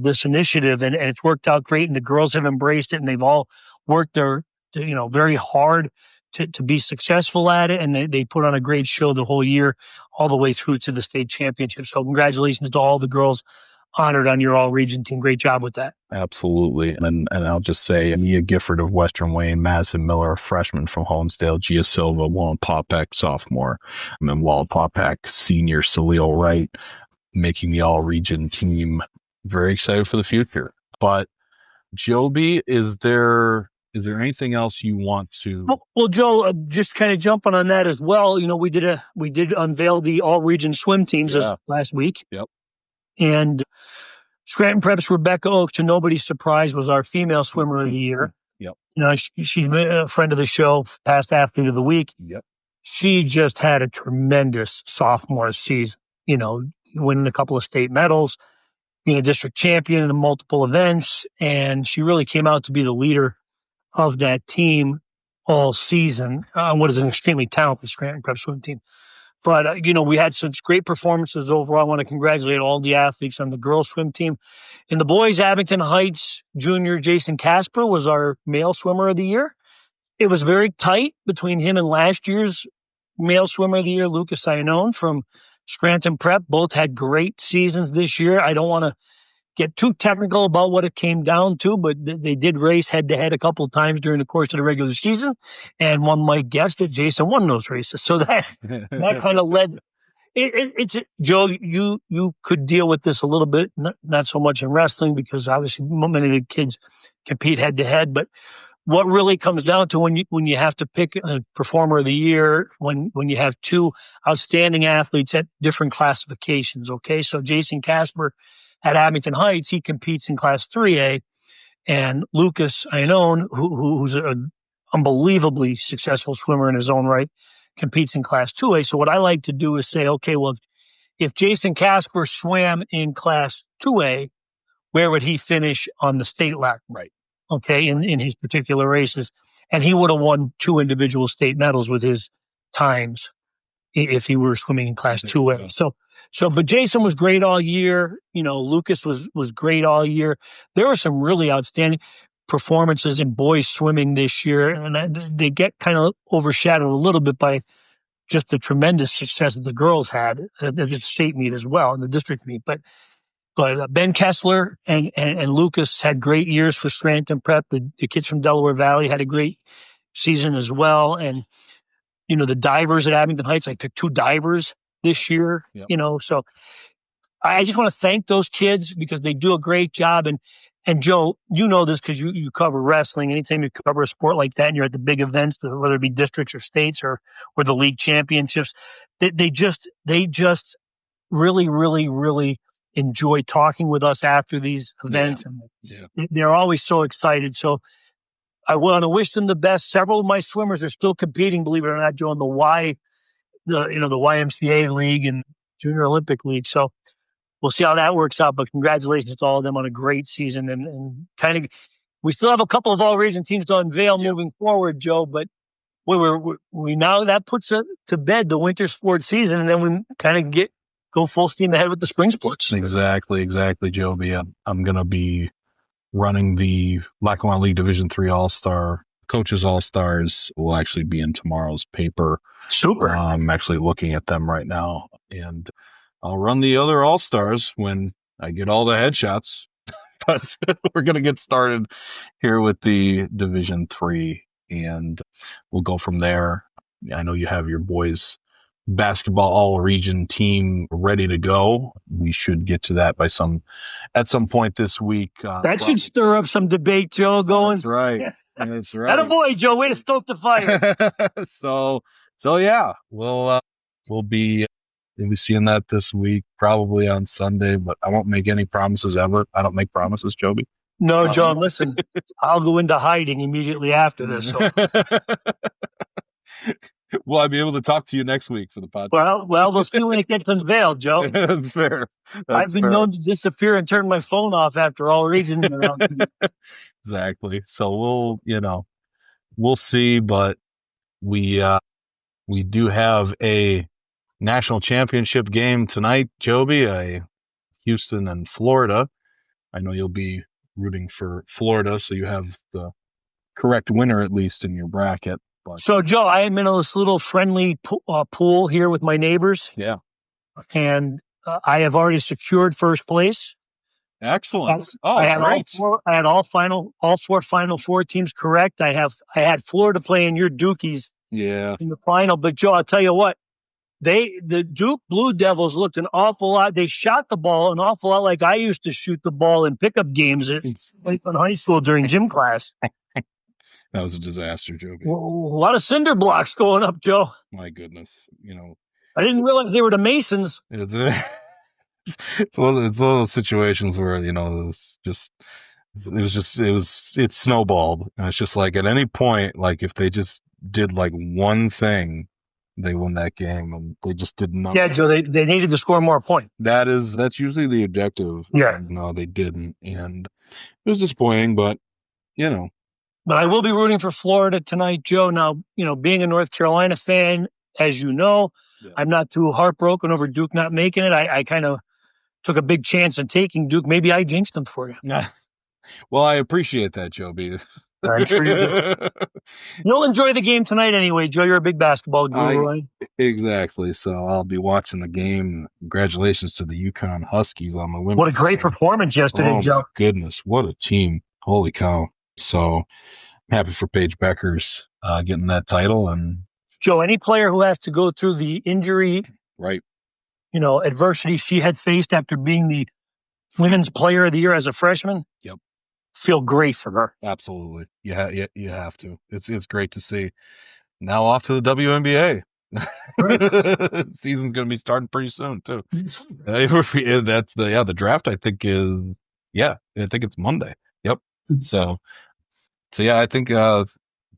this initiative. And it's worked out great. And the girls have embraced it, and they've all worked very hard to be successful at it. And they put on a great show the whole year, all the way through to the state championship. So congratulations to all the girls honored on your all-region team. Great job with that. Absolutely. And I'll just say, Mia Gifford of Western Wayne, Madison Miller, a freshman from Honesdale, Gia Silva, Wallen Popek, sophomore, and then Wallen Popek, senior, Salil Wright, making the all-region team. Very excited for the future. But Joby, is there anything else you want to? Well, Joe, just kind of jumping on that as well. We did unveil the all-region swim teams last week. Yep. And Scranton Prep's Rebecca Oaks, to nobody's surprise, was our female swimmer of the year. Yep. She's a friend of the show, past athlete of the week. Yep. She just had a tremendous sophomore season, winning a couple of state medals, being a district champion in multiple events. And she really came out to be the leader of that team all season. What is an extremely talented Scranton Prep swim team. But, we had such great performances overall. I want to congratulate all the athletes on the girls swim team. In the boys, Abington Heights junior Jason Casper was our male swimmer of the year. It was very tight between him and last year's male swimmer of the year, Lucas Iannone from Scranton Prep. Both had great seasons this year. I don't want to get too technical about what it came down to, but they did race head-to-head a couple of times during the course of the regular season, and one might guess that Jason won those races. So that kind of led it's Joe, you could deal with this a little bit, not so much in wrestling because obviously many of the kids compete head-to-head, but what really comes down to when you have to pick a performer of the year, when you have two outstanding athletes at different classifications, okay? So Jason Casper at Abington Heights, he competes in Class 3A, and Lucas Iannone, who's an unbelievably successful swimmer in his own right, competes in Class 2A. So what I like to do is say, okay, well, if Jason Casper swam in Class 2A, where would he finish on the state ladder? Right. Okay, in his particular races. And he would have won 2 individual state medals with his times if he were swimming in Class 2A. Yeah. But Jason was great all year. Lucas was great all year. There were some really outstanding performances in boys swimming this year, and they get kind of overshadowed a little bit by just the tremendous success that the girls had at the state meet as well, in the district meet. But Ben Kessler and Lucas had great years for Scranton Prep. The kids from Delaware Valley had a great season as well. And, the divers at Abington Heights, I took 2 divers this year, yep. So I just want to thank those kids because they do a great job. And Joe, you know this because you cover wrestling. Anytime you cover a sport like that and you're at the big events, whether it be districts or states or the league championships, they just really, really, really enjoy talking with us after these events. Yeah. And they're always so excited. So I want to wish them the best. Several of my swimmers are still competing, believe it or not, Joe, in the YMCA league and Junior Olympic League. So we'll see how that works out. But congratulations to all of them on a great season. And kind of, we still have a couple of all-region teams to unveil moving forward, Joe. But we now that puts to bed the winter sports season, and then we kind of go full steam ahead with the spring sports. Exactly, Joby. I'm going to be running the Lackawanna League Division III All-Star. Coaches All-Stars will actually be in tomorrow's paper. Super. I'm actually looking at them right now. And I'll run the other All-Stars when I get all the headshots. But we're going to get started here with the Division III, and we'll go from there. I know you have your boys basketball all-region team ready to go. We should get to that at some point this week. That should stir up some debate, Joe. Going. That's right. That's right. Attaboy, Joe. Way to stoke the fire. So yeah, we'll be seeing that this week, probably on Sunday. But I won't make any promises ever. I don't make promises, Joby. No, John. Listen, I'll go into hiding immediately after this. So. Will I be able to talk to you next week for the podcast? Well, we'll see when it gets unveiled, Joe. That's fair. I've been known to disappear and turn my phone off after all regions around. Exactly. So we'll see, but we do have a national championship game tonight, Joby. Houston and Florida. I know you'll be rooting for Florida, so you have the correct winner at least in your bracket. So, Joe, I am in this little friendly pool here with my neighbors. Yeah. And I have already secured first place. Excellent. I had all four Final Four teams correct. I had Florida playing your Dukies in the final. But, Joe, I'll tell you what. The Duke Blue Devils looked an awful lot. They shot the ball an awful lot like I used to shoot the ball in pickup games in high school during gym class. That was a disaster, Joby. A lot of cinder blocks going up, Joe. My goodness. I didn't realize they were the Masons. It's one of those situations where, it snowballed. And it's just like at any point, like if they just did like one thing, they won that game, and they just did nothing. Yeah, Joe, they needed to score more points. That's usually the objective. Yeah. No, they didn't. And it was disappointing, but, But I will be rooting for Florida tonight, Joe. Now, being a North Carolina fan, as you know, I'm not too heartbroken over Duke not making it. I kind of took a big chance on taking Duke. Maybe I jinxed them for you. Yeah. Well, I appreciate that, Joby. I'm sure you do. You'll enjoy the game tonight anyway, Joe. You're a big basketball guru, right? Exactly. So I'll be watching the game. Congratulations to the UConn Huskies on the women's. What a great performance yesterday, Joe. Oh, my goodness. What a team. Holy cow. So happy for Paige Beckers getting that title. And Joe, any player who has to go through the injury, right, adversity she had faced after being the Women's Player of the Year as a freshman, feel great for her. Absolutely. You have to. It's great to see. Now off to the WNBA. Right. Season's going to be starting pretty soon too. That's the draft. I think it's Monday. Yep. So yeah, I think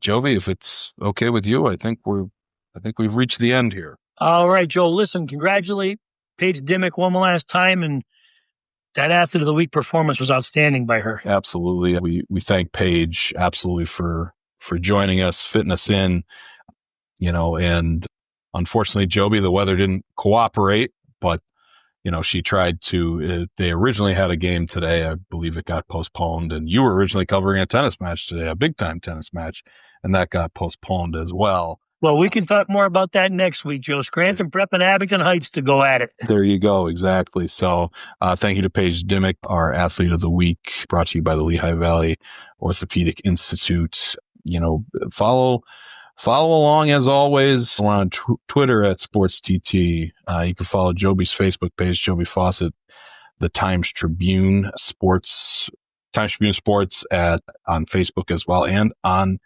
Joby, if it's okay with you, I think we've reached the end here. All right, Joe. Listen, congratulate Paige Dymek one last time, and that Athlete of the Week performance was outstanding by her. Absolutely. We thank Paige absolutely for joining us, fitting us in, and unfortunately, Joby, the weather didn't cooperate, but, she tried to. They originally had a game today. I believe it got postponed, and you were originally covering a tennis match today, a big-time tennis match, and that got postponed as well. Well, we can talk more about that next week, Joe. Scranton Prep and Abington Heights to go at it. There you go. Exactly. So thank you to Paige Dymek, our Athlete of the Week, brought to you by the Lehigh Valley Orthopedic Institute. Follow along as always. We're on Twitter at SportsTT. You can follow Joby's Facebook page, Joby Fawcett, the Times-Tribune Sports on Facebook as well, and on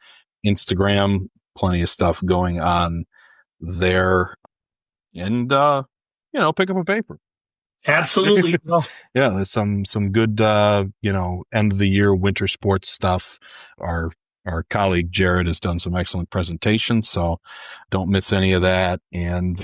Instagram. Plenty of stuff going on there, and pick up a paper. Absolutely. Yeah, there's some good end of the year winter sports stuff. Our colleague Jared has done some excellent presentations, so don't miss any of that. And